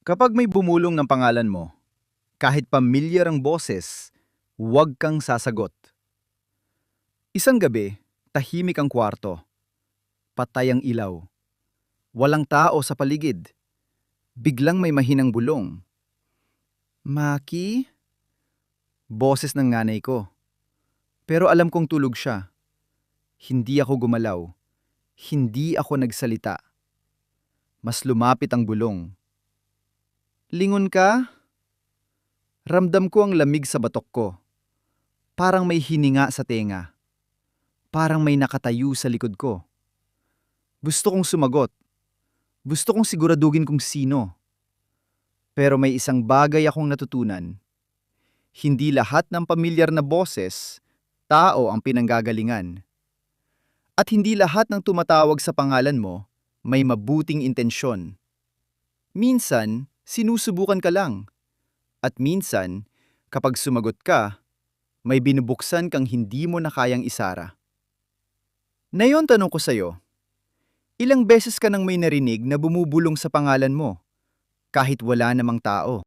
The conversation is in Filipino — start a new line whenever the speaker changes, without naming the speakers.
Kapag may bumulong ng pangalan mo, kahit pamilyar ang boses, huwag kang sasagot. Isang gabi, tahimik ang kwarto, patay ang ilaw, walang tao sa paligid. Biglang may mahinang bulong. Maki? Boses ng nanay ko. Pero alam kong tulog siya. Hindi ako gumalaw. Hindi ako nagsalita. Mas lumapit ang bulong. Lingon ka? Ramdam ko ang lamig sa batok ko. Parang may hininga sa tenga. Parang may nakatayo sa likod ko. Gusto kong sumagot. Gusto kong siguraduhin kung sino. Pero may isang bagay akong natutunan. Hindi lahat ng pamilyar na boses, tao ang pinanggagalingan. At hindi lahat ng tumatawag sa pangalan mo may mabuting intensyon. Minsan, sinusubukan ka lang. At minsan, kapag sumagot ka, may binubuksan kang hindi mo na kayang isara. Ngayon tanong ko sa'yo, ilang beses ka nang may narinig na bumubulong sa pangalan mo, kahit wala namang tao?